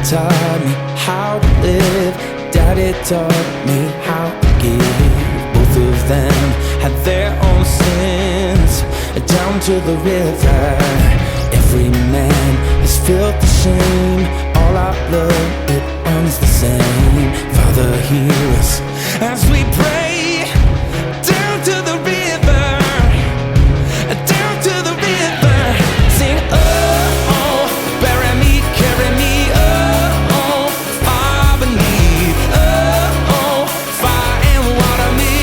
taught me how to live. Daddy taught me how to give. Both of them had their own sins. Down to the river, every man has felt the shame. All our blood, it runs the same. Father, hear us as we pray. Down to the river, down to the river. Sing, oh, oh, bury me, carry me, oh, oh, far beneath, oh, oh, fire and water me,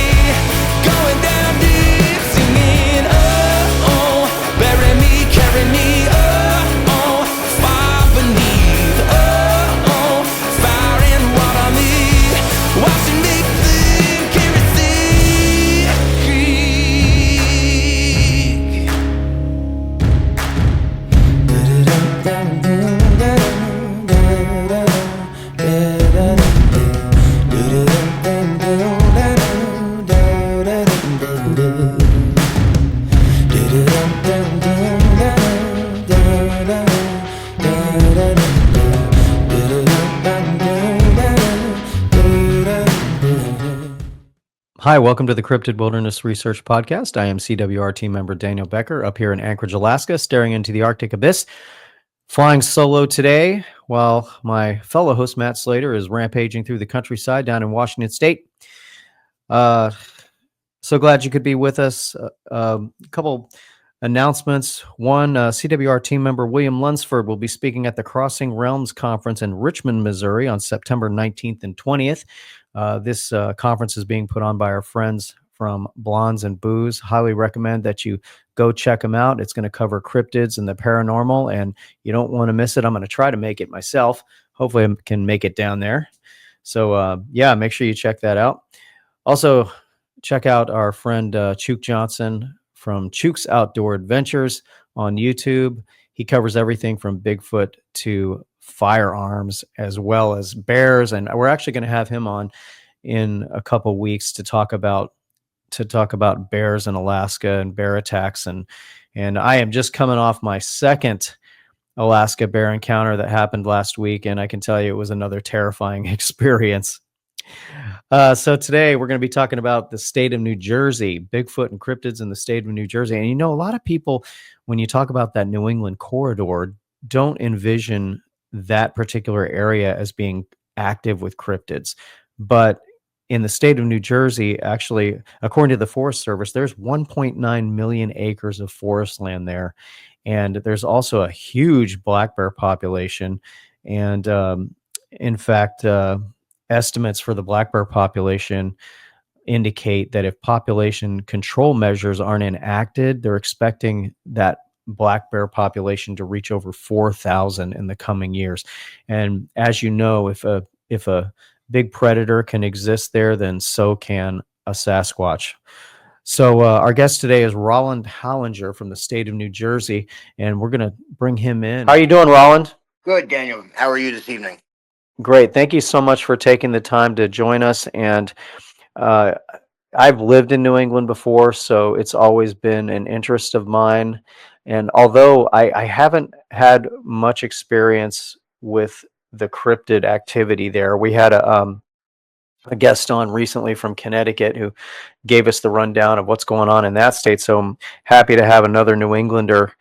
going down deep, singing, oh, oh, bury me, carry me, oh, oh, far beneath, oh, oh, fire and water me, washing me clean, carry Hi, welcome to the Cryptid Wilderness Research Podcast. I am CWR team member Daniel Becker up here in Anchorage, Alaska, staring into the Arctic abyss, flying solo today while my fellow host Matt Slater is rampaging through the countryside down in Washington State. So glad you could be with us. A couple announcements. One, CWR team member William Lunsford will be speaking at the Crossing Realms Conference in Richmond, Missouri on September 19th and 20th. This conference is being put on by our friends from Blondes and Booze. Highly recommend that you go check them out. It's going to cover cryptids and the paranormal, and you don't want to miss it. I'm going to try to make it myself. Hopefully I can make it down there. So yeah, make sure you check that out. Also, check out our friend Chook Johnson from Chook's Outdoor Adventures on YouTube. He covers everything from Bigfoot to firearms as well as bears, and we're actually going to have him on in a couple weeks to talk about bears in Alaska and bear attacks, and I am just coming off my second Alaska bear encounter that happened last week, and I can tell you it was another terrifying experience. So today we're going to be talking about the state of New Jersey, Bigfoot and cryptids in the state of New Jersey. And a lot of people, when you talk about that New England corridor, don't envision that particular area as being active with cryptids. But in the state of New Jersey, actually, according to the Forest Service, there's 1.9 million acres of forest land there. And there's also a huge black bear population. And in fact, estimates for the black bear population indicate that if population control measures aren't enacted, they're expecting that black bear population to reach over 4,000 in the coming years. And as you know, if a big predator can exist there, then so can a Sasquatch. So our guest today is Roland Hallinger from the state of New Jersey, and we're going to bring him in. How are you doing, Roland? Good, Daniel. How are you this evening? Great. Thank you so much for taking the time to join us. And I've lived in New England before, so it's always been an interest of mine. And although I haven't had much experience with the cryptid activity there, we had a guest on recently from Connecticut who gave us the rundown of what's going on in that state. So I'm happy to have another New Englander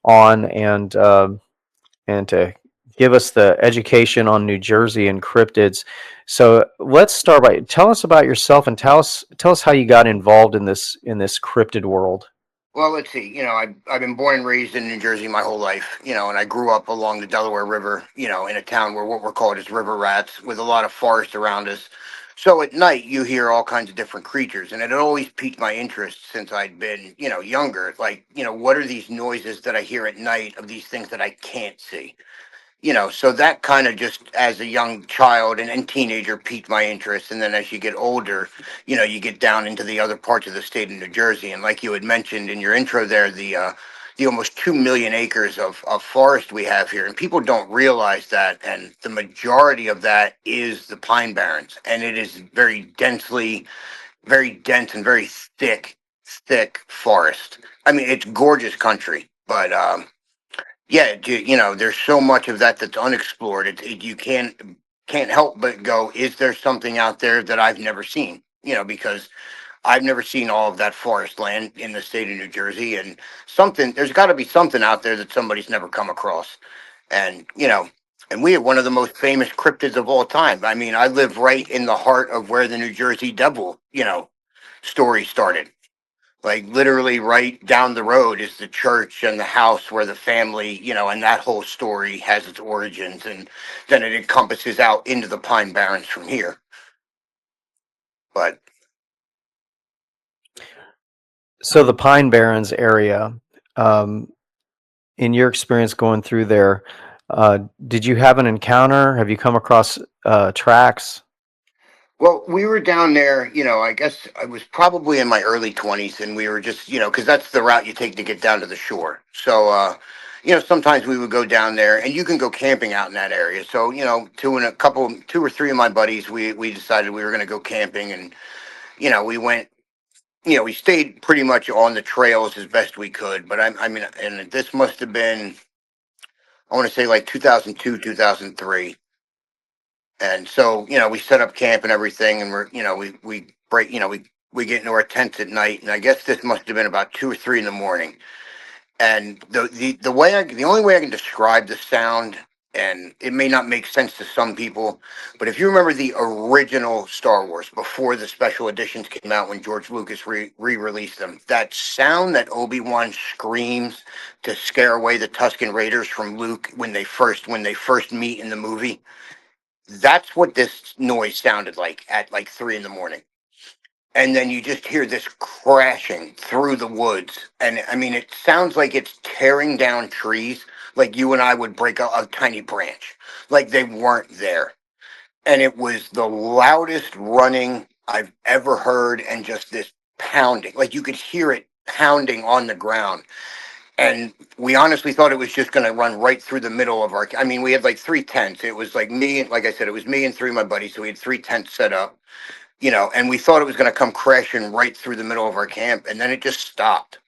on and to give us the education on New Jersey and cryptids. So let's start by tell us about yourself and tell us how you got involved in this cryptid world. Well, let's see. I've been born and raised in New Jersey my whole life, and I grew up along the Delaware River, in a town where what we're called is river rats with a lot of forest around us. So at night you hear all kinds of different creatures, and it had always piqued my interest since I'd been, younger. Like, what are these noises that I hear at night of these things that I can't see? So that kind of just as a young child and teenager piqued my interest. And then as you get older, you get down into the other parts of the state of New Jersey. And like you had mentioned in your intro there, the almost 2 million acres of forest we have here. And people don't realize that. And the majority of that is the Pine Barrons. And it is very dense and very thick forest. I mean, it's gorgeous country, but yeah, there's so much of that that's unexplored. You can't help but go, is there something out there that I've never seen? Because I've never seen all of that forest land in the state of New Jersey, and there's got to be something out there that somebody's never come across. And and we have one of the most famous cryptids of all time. I mean, I live right in the heart of where the New Jersey Devil, story started. Like literally right down the road is the church and the house where the family, and that whole story has its origins, and then it encompasses out into the Pine Barrens from here. But So the Pine Barrens area, um, in your experience going through there, did you have an encounter? Have you come across tracks? well, we were down there, I guess I was probably in my early 20s, and we were just, because that's the route you take to get down to the shore. So, sometimes we would go down there, and you can go camping out in that area. So, two or three of my buddies, we decided we were going to go camping, and, we went, we stayed pretty much on the trails as best we could. But I mean, and this must have been, I want to say like 2002, 2003. And so, we set up camp and everything, and we break, we get into our tents at night, and I guess this must have been about 2 or 3 in the morning. And the only way I can describe the sound, and it may not make sense to some people, but if you remember the original Star Wars before the special editions came out, when George Lucas re-released them, that sound that Obi-Wan screams to scare away the Tusken Raiders from Luke when they first meet in the movie, that's what this noise sounded like at like 3 in the morning. And then you just hear this crashing through the woods. And I mean, it sounds like it's tearing down trees, like you and I would break a tiny branch, like they weren't there. And it was the loudest running I've ever heard, and just this pounding, like you could hear it pounding on the ground. And we honestly thought it was just going to run right through the middle of I mean, we had like 3 tents. It was like me, like I said, it was me and 3 of my buddies. So we had 3 tents set up, and we thought it was going to come crashing right through the middle of our camp. And then it just stopped.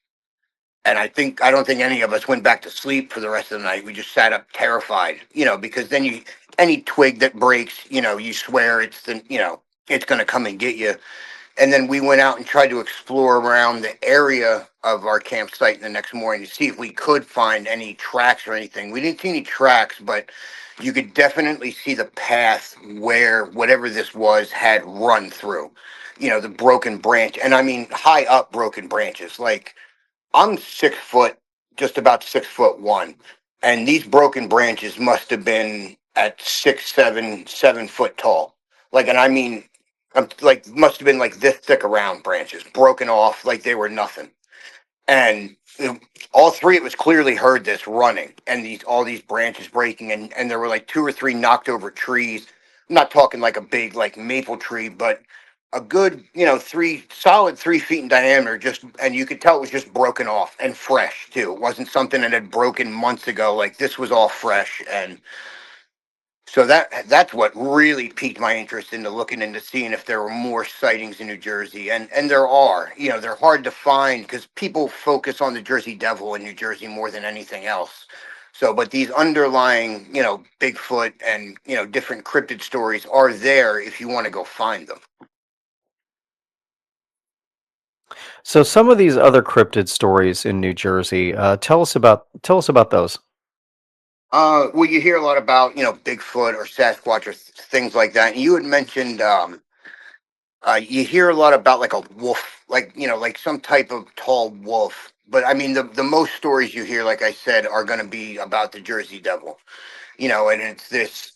And I don't think any of us went back to sleep for the rest of the night. We just sat up terrified, because then any twig that breaks, you swear it's going to come and get you. And then we went out and tried to explore around the area of our campsite the next morning to see if we could find any tracks or anything. We didn't see any tracks, but you could definitely see the path where whatever this was had run through, the broken branch. And I mean, high up broken branches. Like, I'm 6 foot, just about 6'1", and these broken branches must have been at 6, 7, 7 foot tall. Like, and I mean, like must have been like this thick around branches, broken off like they were nothing. And all 3 of us clearly heard this running, and all these branches breaking, and there were like 2 or 3 knocked over trees. I'm not talking like a big like maple tree, but a good 3 feet in diameter, just, and you could tell it was just broken off and fresh too. It wasn't something that had broken months ago. Like, this was all fresh. And so that's what really piqued my interest into looking into seeing if there were more sightings in New Jersey, and there are. They're hard to find because people focus on the Jersey Devil in New Jersey more than anything else. So, but these underlying, Bigfoot and different cryptid stories are there if you want to go find them. So some of these other cryptid stories in New Jersey, tell us about those. Well, you hear a lot about Bigfoot or Sasquatch or things like that. And you had mentioned you hear a lot about like a wolf, like like some type of tall wolf. But I mean, the most stories you hear, like I said, are going to be about the Jersey Devil. And it's this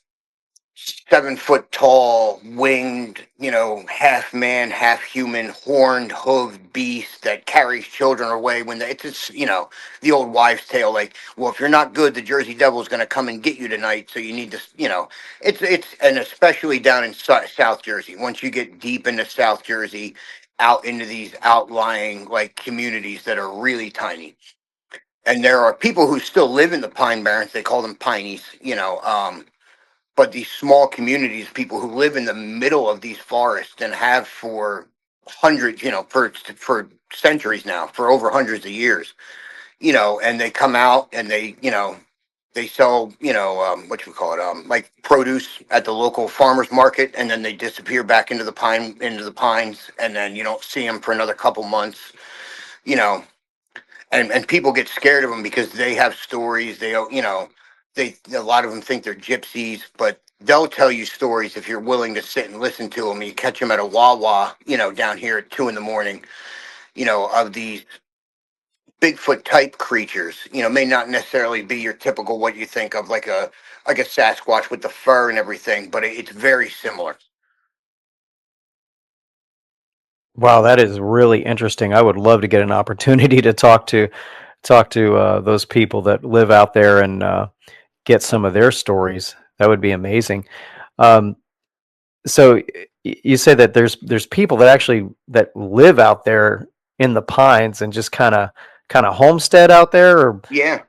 7 foot tall, winged, half man, half human, horned, hooved beast that carries children away when it's just, the old wives' tale. Like, well, if you're not good, the Jersey Devil is going to come and get you tonight. So you need to, and especially down in South Jersey. Once you get deep into South Jersey, out into these outlying like communities that are really tiny. And there are people who still live in the Pine Barrens. They call them Pineys, but these small communities, people who live in the middle of these forests and have for hundreds, for centuries now, for over hundreds of years, and they come out and they, they sell, what you call it, like produce at the local farmers market, and then they disappear back into the pines, and then you don't see them for another couple months. You know, and people get scared of them because they have stories. They a lot of them think they're gypsies, but they'll tell you stories if you're willing to sit and listen to them. You catch them at a Wawa, down here at 2 in the morning. Of these Bigfoot type creatures. May not necessarily be your typical what you think of like a Sasquatch with the fur and everything, but it's very similar. Wow, that is really interesting. I would love to get an opportunity to talk to those people that live out there and get some of their stories. That would be amazing. Um, so you say that there's people that actually that live out there in the pines and just kind of homestead out there, or Yeah.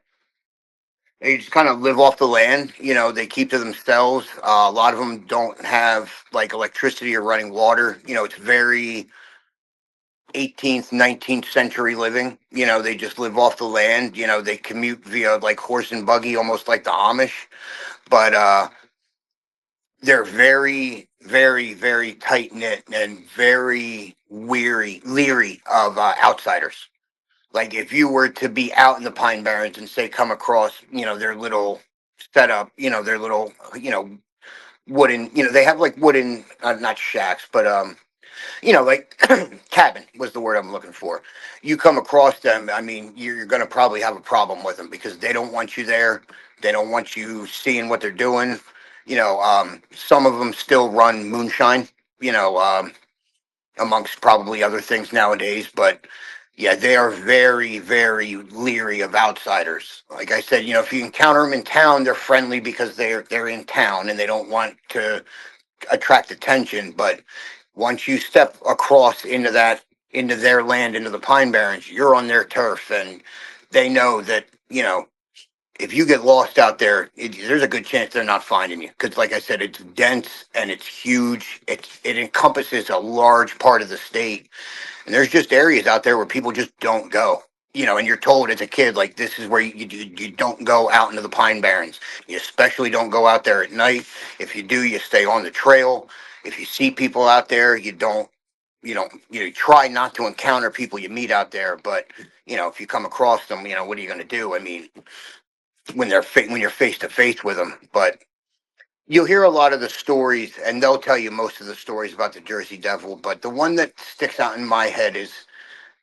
They just kind of live off the land. They keep to themselves. A lot of them don't have like electricity or running water. It's very 18th, 19th century living. They just live off the land. They commute via like horse and buggy, almost like the Amish. But they're very, very, very tight knit and very leery of outsiders. Like if you were to be out in the Pine Barrens and say come across, their little setup, their little, wooden, they have like wooden, not shacks, but like cabin was the word I'm looking for. You come across them, I mean, you're going to probably have a problem with them because they don't want you there. They don't want you seeing what they're doing. Some of them still run moonshine, you know, um, amongst probably other things nowadays, but yeah, they are very, very leery of outsiders. Like I said, if you encounter them in town, they're friendly because they're in town and they don't want to attract attention. But once you step across into their land, into the Pine Barrens, you're on their turf, and they know that if you get lost out there, there's a good chance they're not finding you. Because, like I said, it's dense and it's huge. It encompasses a large part of the state, and there's just areas out there where people just don't go. And you're told as a kid, like, this is where you don't go out into the Pine Barrens. You especially don't go out there at night. If you do, you stay on the trail. If you see people out there, you try not to encounter people you meet out there. But, if you come across them, what are you going to do? I mean, when you're face to face with them. But you'll hear a lot of the stories, and they'll tell you most of the stories about the Jersey Devil. But the one that sticks out in my head is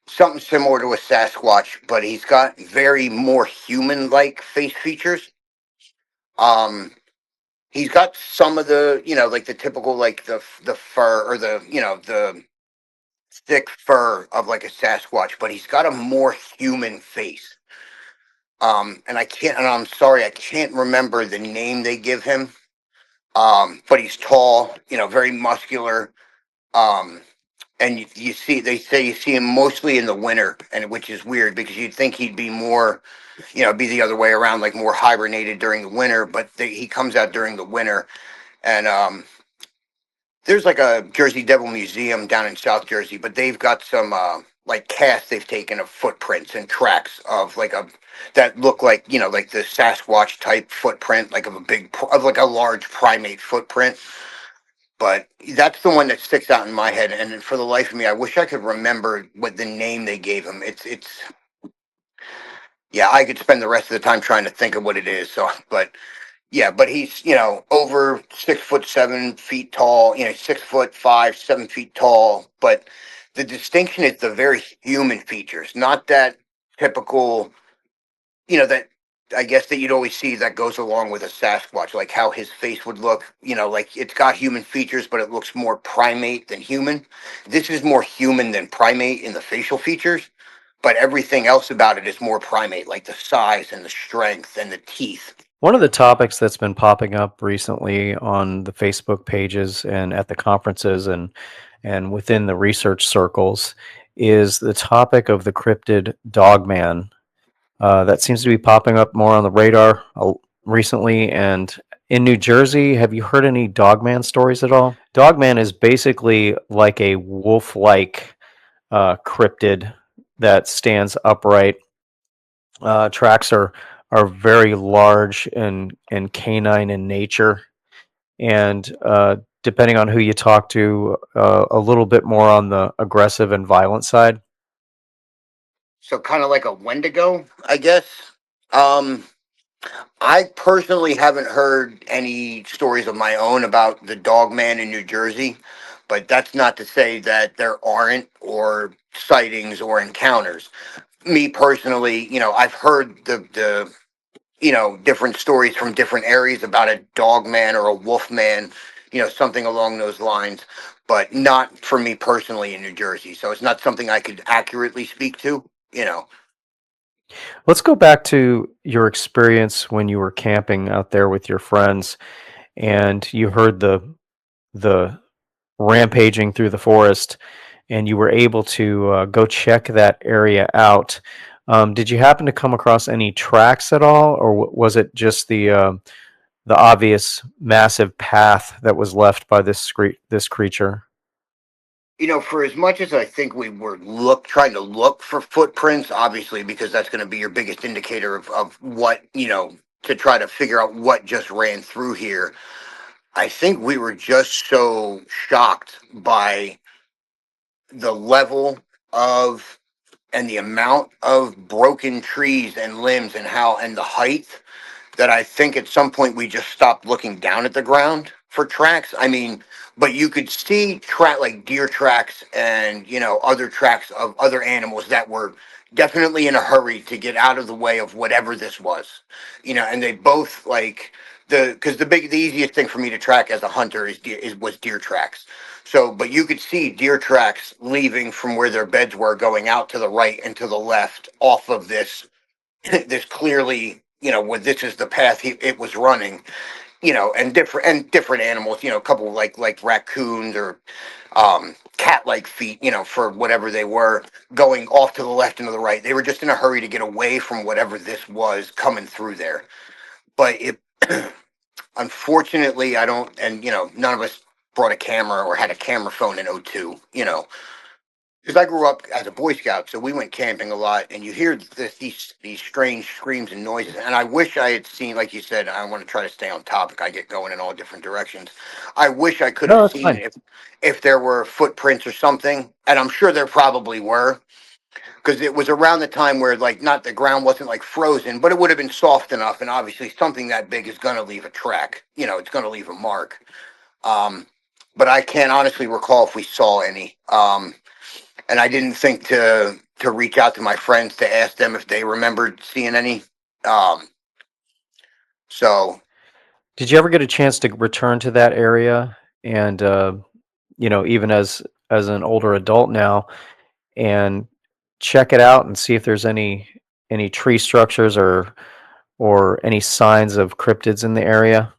something similar to a Sasquatch, but he's got very more human-like face features. Um, he's got some of the, like the typical, like the fur or the thick fur of like a Sasquatch, but he's got a more human face. And I'm sorry, I can't remember the name they give him. But he's tall, very muscular. Um, and they say you see him mostly in the winter, and which is weird because you'd think he'd be more, be the other way around, like more hibernated during the winter. But he comes out during the winter, and there's like a Jersey Devil museum down in South Jersey, but they've got some like casts they've taken of footprints and tracks of like a that look like like the Sasquatch type footprint, like of like a large primate footprint. But that's the one that sticks out in my head, and for the life of me, I wish I could remember what the name they gave him. It's yeah, I could spend the rest of the time trying to think of what it is. So, but yeah, but he's over 6 foot 7 feet tall, 6 foot 5, 7 feet tall. But the distinction is the very human features, not that typical, that I guess that you'd always see that goes along with a Sasquatch, like how his face would look, like it's got human features, but it looks more primate than human. This is more human than primate in the facial features, but everything else about it is more primate, like the size and the strength and the teeth. one of the topics that's been popping up recently on the Facebook pages and at the conferences and within the research circles is the topic of the cryptid dogman. That seems to be popping up more on the radar recently. And in New Jersey, have you heard any dogman stories at all? Dogman is basically like a wolf-like cryptid that stands upright. Tracks are are very large and canine in nature, and depending on who you talk to, a little bit more on the aggressive and violent side. So kind of like a Wendigo, I guess. Um, I personally haven't heard any stories of my own about the dog man in New Jersey, but that's not to say that there aren't or sightings or encounters. Me personally, I've heard the different stories from different areas about a dog man or a wolf man, something along those lines, but not for me personally in New Jersey. So it's not something I could accurately speak to. Let's go back to your experience when you were camping out there with your friends, and you heard the rampaging through the forest, and you were able to go check that area out. Did you happen to come across any tracks at all, or was it just the obvious massive path that was left by this creature? For as much as I think we were trying to look for footprints, obviously, because that's going to be your biggest indicator of what, to try to figure out what just ran through here. I think we were just so shocked by the level of and the amount of broken trees and limbs and the height that I think at some point we just stopped looking down at the ground for tracks. I mean, but you could see like deer tracks and other tracks of other animals that were definitely in a hurry to get out of the way of whatever this was. And they both like the easiest thing for me to track as a hunter was deer tracks. So, but you could see deer tracks leaving from where their beds were, going out to the right and to the left off of this this clearly, when this is the path it was running, and different animals, a couple like raccoons or cat-like feet, for whatever they were, going off to the left and to the right. They were just in a hurry to get away from whatever this was coming through there. But it, unfortunately, I don't, and none of us brought a camera or had a camera phone in '02, because I grew up as a Boy Scout, so we went camping a lot, and you hear these strange screams and noises. And I wish I had seen, like you said, I want to try to stay on topic. I get going in all different directions. I wish I could No, have that's seen fine. if there were footprints or something, and I'm sure there probably were, because it was around the time where like not the ground wasn't like frozen, but it would have been soft enough, and obviously something that big is going to leave a track. It's going to leave a mark. Um, but I can't honestly recall if we saw any. And I didn't think to reach out to my friends to ask them if they remembered seeing any. Um, so Did you ever get a chance to return to that area and even as an older adult now, and check it out and see if there's any tree structures or any signs of cryptids in the area?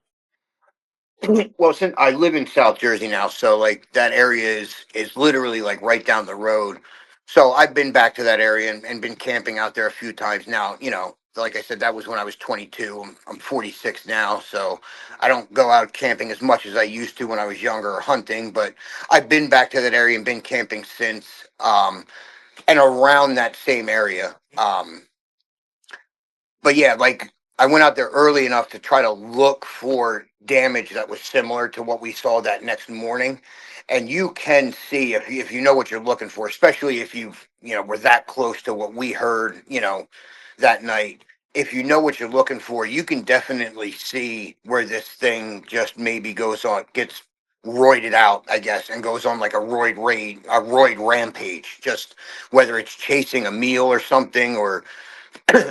well, since I live in South Jersey now, so like that area is literally like right down the road. So I've been back to that area and been camping out there a few times now. Like I said, that was when I was 22. I'm 46 now, so I don't go out camping as much as I used to when I was younger or hunting. But I've been back to that area and been camping since, and around that same area. But yeah, like I went out there early enough to try to look for damage that was similar to what we saw that next morning. And you can see if you know what you're looking for, especially if were that close to what we heard, that night. If you know what you're looking for, you can definitely see where this thing just maybe gets roided out, I guess, and goes on like a roid rampage. Just whether it's chasing a meal or something, or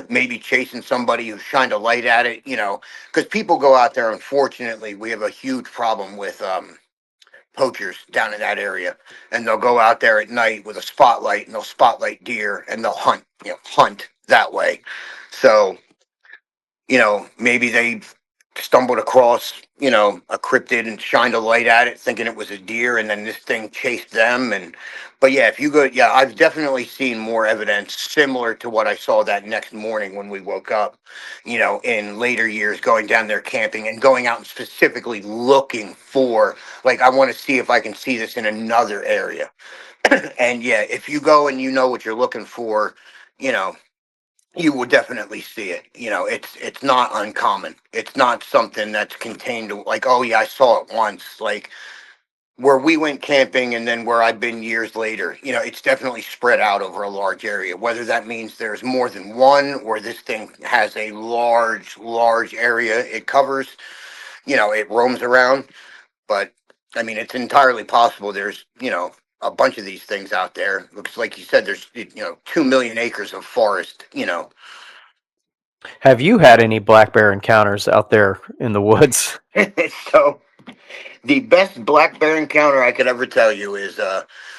maybe chasing somebody who shined a light at it, because people go out there. Unfortunately, we have a huge problem with poachers down in that area, and they'll go out there at night with a spotlight and they'll spotlight deer and they'll hunt that way. So maybe they stumbled across, a cryptid and shined a light at it thinking it was a deer, and then this thing chased them. But yeah, if you go, yeah, I've definitely seen more evidence similar to what I saw that next morning when we woke up, in later years, going down there camping and going out and specifically looking for, like, I want to see if I can see this in another area. And yeah, if you go and you know what you're looking for, you know, you will definitely see it. You know, it's not uncommon. It's not something that's contained to, like, oh yeah, I saw it once. Like where we went camping and then where I've been years later, you know, it's definitely spread out over a large area. Whether that means there's more than one or this thing has a large area it covers, you know, it roams around. But I mean, it's entirely possible there's, you know, a bunch of these things out there. Looks like you said there's, you know, 2 million acres of forest, you know. Have you had any black bear encounters out there in the woods? So the best black bear encounter I could ever tell you is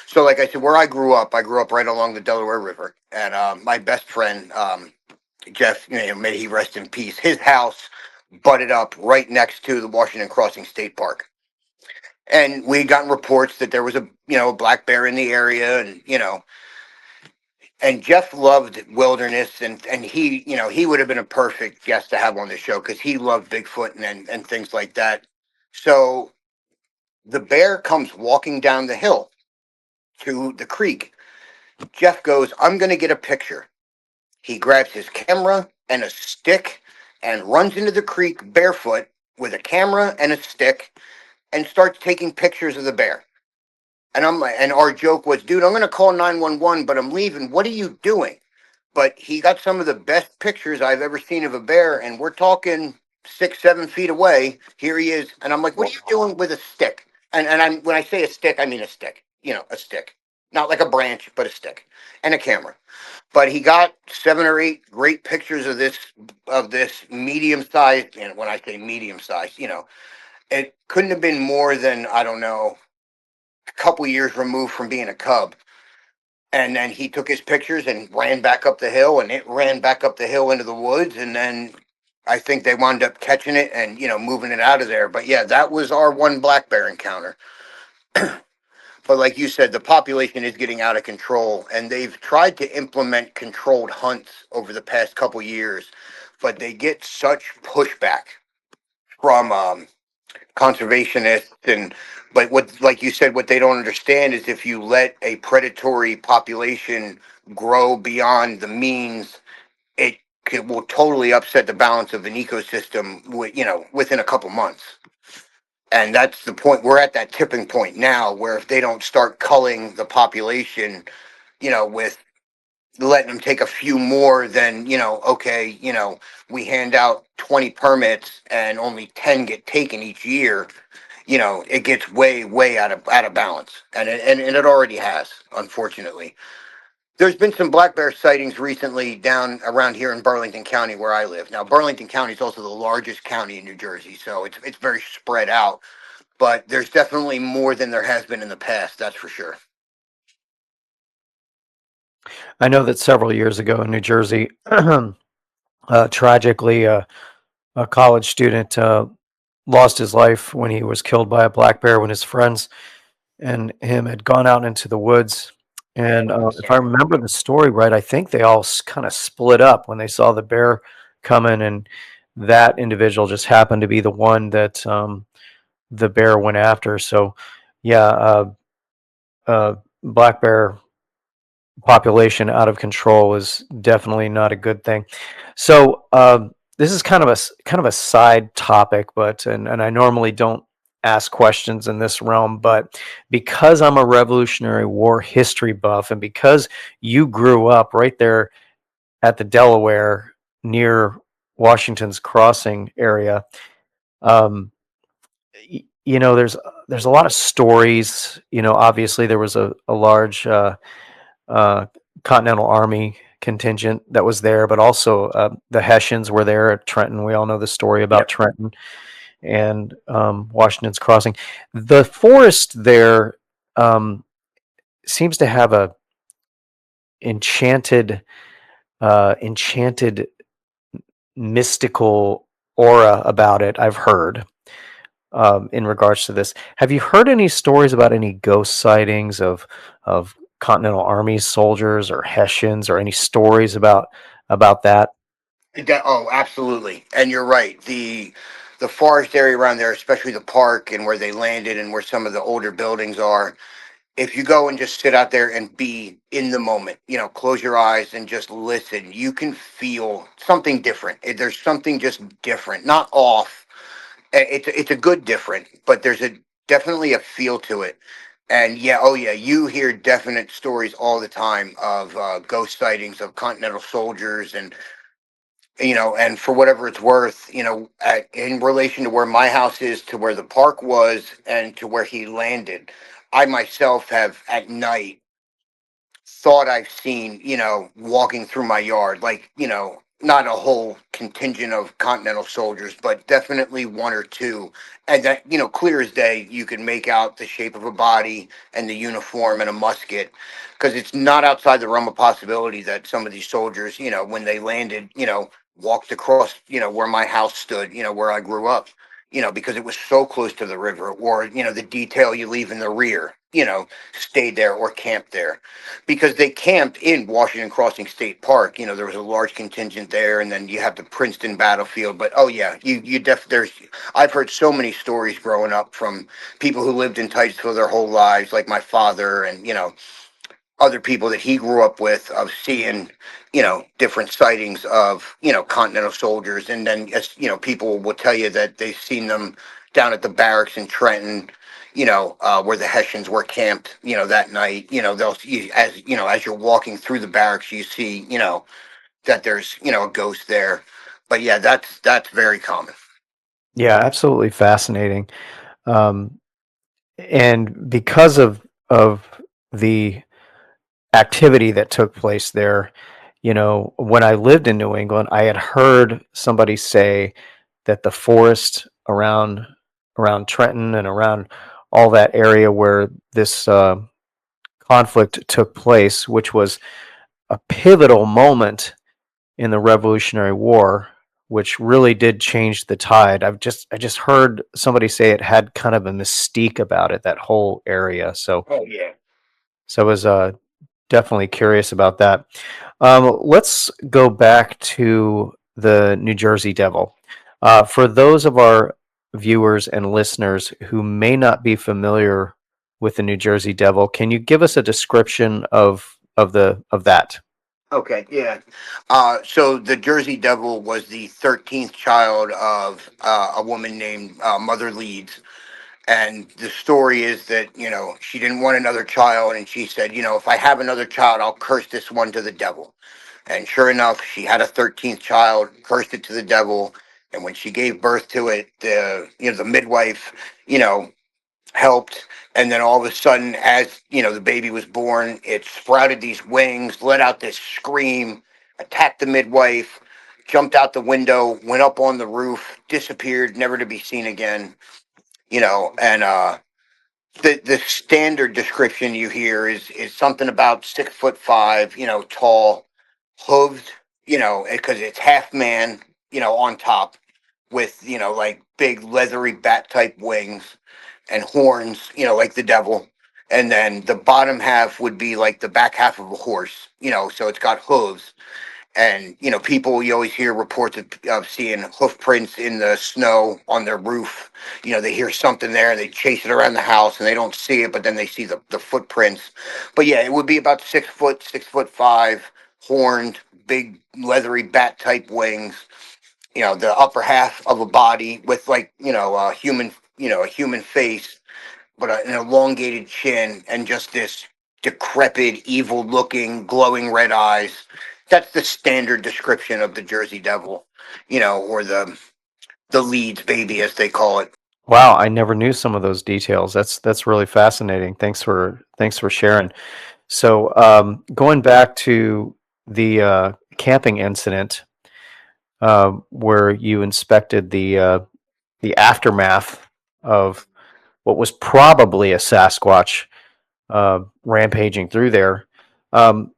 so like I said, where I grew up right along the Delaware River, and my best friend Jeff, you know, may he rest in peace, his house butted up right next to the Washington Crossing State Park. And we had gotten reports that there was a, you know, a black bear in the area, and you know, and Jeff loved wilderness, and he, you know, he would have been a perfect guest to have on the show because he loved Bigfoot and things like that. So the bear comes walking down the hill to the creek. Jeff goes, I'm going to get a picture. He grabs his camera and a stick and runs into the creek barefoot with a camera and a stick and starts taking pictures of the bear. And I'm like, and our joke was, dude, I'm going to call 911, but I'm leaving. What are you doing? But he got some of the best pictures I've ever seen of a bear, and we're talking 6, 7 feet away. Here he is, and I'm like, "What are you doing with a stick?" And I'm when I say a stick, I mean a stick. You know, a stick, not like a branch, but a stick and a camera. But he got 7 or 8 great pictures of this medium sized. And when I say medium sized, you know, it couldn't have been more than, I don't know, a couple years removed from being a cub. And then he took his pictures and ran back up the hill, and it ran back up the hill into the woods. And then I think they wound up catching it and, you know, moving it out of there. But yeah, that was our one black bear encounter. But like you said, the population is getting out of control, and they've tried to implement controlled hunts over the past couple years, but they get such pushback from conservationists. And but what, like you said, what they don't understand is if you let a predatory population grow beyond the means, it will totally upset the balance of an ecosystem, you know, within a couple months. And that's the point. We're at that tipping point now where if they don't start culling the population, you know, with letting them take a few more, than, you know, okay, you know, we hand out 20 permits and only 10 get taken each year, you know, it gets way out of balance. And it already has, unfortunately. There's been some black bear sightings recently down around here in Burlington County where I live. Now, Burlington County is also the largest county in New Jersey, so it's very spread out. But there's definitely more than there has been in the past. That's for sure. I know that several years ago in New Jersey, tragically, a college student lost his life when he was killed by a black bear when his friends and him had gone out into the woods. And if I remember the story right, I think they all kind of split up when they saw the bear coming, and that individual just happened to be the one that the bear went after. So, yeah, black bear population out of control is definitely not a good thing. So, this is kind of a side topic, but and I normally don't ask questions in this realm, but because I'm a Revolutionary War history buff, and because you grew up right there at the Delaware near Washington's Crossing area, um, you know, there's a lot of stories. You know, obviously there was a large uh, Continental Army contingent that was there, but also the Hessians were there at Trenton. We all know the story about Yep. Trenton and Washington's Crossing. The forest there seems to have a enchanted mystical aura about it. I've heard in regards to this. Have you heard any stories about any ghost sightings of Continental Army soldiers or Hessians, or any stories about that? Oh, absolutely. And you're right. The forest area around there, especially the park and where they landed and where some of the older buildings are, if you go and just sit out there and be in the moment, close your eyes and just listen, you can feel something different. There's something just different, not off. It's a good different, but there's a definitely a feel to it. And yeah, oh yeah, you hear definite stories all the time of ghost sightings of Continental soldiers, and for whatever it's worth, in relation to where my house is, to where the park was, and to where he landed, I myself have at night thought I've seen, walking through my yard, like, not a whole contingent of Continental soldiers, but definitely one or two. And that, clear as day, you can make out the shape of a body and the uniform and a musket, because it's not outside the realm of possibility that some of these soldiers, when they landed, walked across, where my house stood, where I grew up, because it was so close to the river, or, the detail you leave in the rear, stayed there or camped there, because they camped in Washington Crossing State Park. There was a large contingent there, and then you have the Princeton battlefield. But oh yeah, there's I've heard so many stories growing up from people who lived in Titusville their whole lives, like my father, and other people that he grew up with, of seeing different sightings of Continental soldiers. And then people will tell you that they've seen them down at the barracks in Trenton, where the Hessians were camped, that night. As you're walking through the barracks, you see, that there's, a ghost there. But yeah, that's very common. Yeah, absolutely fascinating. Um, and because of the activity that took place there, when I lived in New England, I had heard somebody say that the forest around Trenton and around all that area where this conflict took place, which was a pivotal moment in the Revolutionary War, which really did change the tide. I just heard somebody say it had kind of a mystique about it, that whole area. So Oh yeah. so I was definitely curious about that. Let's go back to the New Jersey Devil. For those of our viewers and listeners who may not be familiar with the New Jersey Devil, can you give us a description of that? Okay, yeah. So the Jersey Devil was the 13th child of a woman named Mother Leeds. And the story is that, she didn't want another child. And she said, if I have another child, I'll curse this one to the devil. And sure enough, she had a 13th child, cursed it to the devil. And when she gave birth to it, the midwife, you know, helped. And then all of a sudden, as the baby was born, it sprouted these wings, let out this scream, attacked the midwife, jumped out the window, went up on the roof, disappeared, never to be seen again. And the standard description you hear is something about 6'5", tall, hooves, because it's half man, on top, with like big leathery bat type wings and horns, like the devil. And then the bottom half would be like the back half of a horse, so it's got hooves. And people, you always hear reports of seeing hoof prints in the snow on their roof. They hear something there, and they chase it around the house, and they don't see it, but then they see the footprints. But yeah, it would be about 6 foot, 6'5", horned, big leathery bat type wings. The upper half of a body with, like, a human face, but an elongated chin, and just this decrepit, evil looking, glowing red eyes. That's the standard description of the Jersey Devil, or the Leeds baby, as they call it. Wow, I never knew some of those details. That's really fascinating. Thanks for sharing. So, going back to the camping incident, where you inspected the aftermath of what was probably a Sasquatch rampaging through there. Um,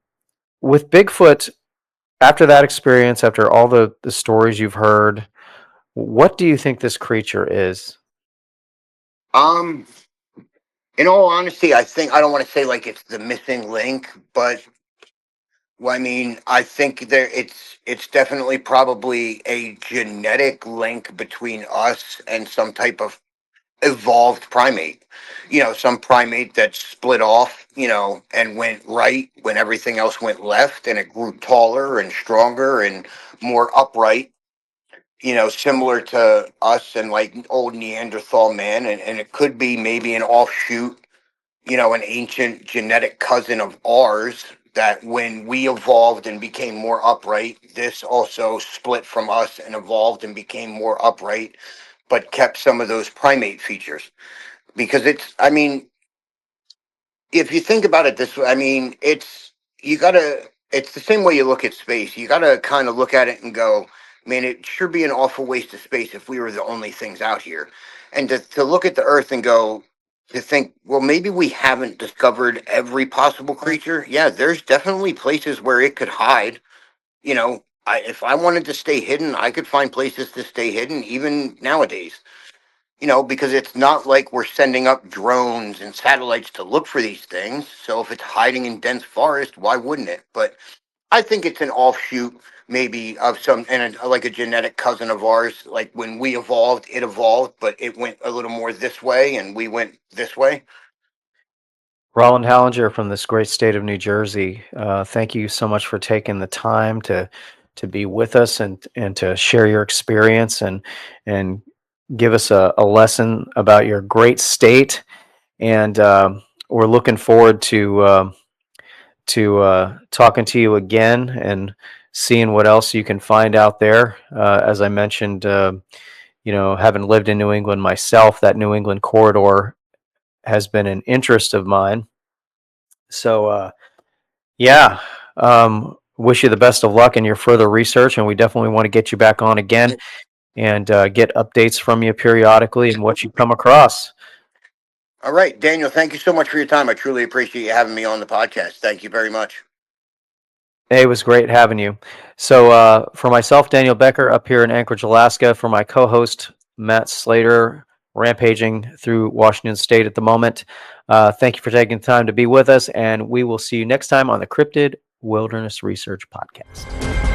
with Bigfoot, after that experience, after all the stories you've heard, what do you think this creature is? Um, in all honesty, I think, I don't want to say like it's the missing link, but well, I mean, I think it's definitely probably a genetic link between us and some type of evolved primate. Some primate that split off, and went right when everything else went left, and it grew taller and stronger and more upright, similar to us and like old Neanderthal man. And it could be maybe an offshoot, an ancient genetic cousin of ours, that when we evolved and became more upright, this also split from us and evolved and became more upright, but kept some of those primate features. Because I mean, if you think about it this way, I mean, it's the same way you look at space. You gotta kind of look at it and go, man, it sure be an awful waste of space if we were the only things out here. And to look at the Earth and go, to think, well, maybe we haven't discovered every possible creature. Yeah, there's definitely places where it could hide. If I wanted to stay hidden, I could find places to stay hidden, even nowadays. Because it's not like we're sending up drones and satellites to look for these things. So if it's hiding in dense forest, why wouldn't it? But I think it's an offshoot, maybe, of some, and like a genetic cousin of ours. Like when we evolved, it evolved, but it went a little more this way, and we went this way. Roland Hallinger from this great state of New Jersey. Thank you so much for taking the time to be with us and to share your experience and give us a lesson about your great state. And we're looking forward to talking to you again and seeing what else you can find out there. As I mentioned, having lived in New England myself, that New England corridor has been an interest of mine. So, yeah, wish you the best of luck in your further research, and we definitely want to get you back on again and get updates from you periodically and what you come across. All right, Daniel, thank you so much for your time. I truly appreciate you having me on the podcast. Thank you very much. Hey, it was great having you. So, for myself, Daniel Becker, up here in Anchorage, Alaska, for my co-host, Matt Slater, rampaging through Washington State at the moment. Thank you for taking the time to be with us, and we will see you next time on the Cryptid Wilderness Research Podcast.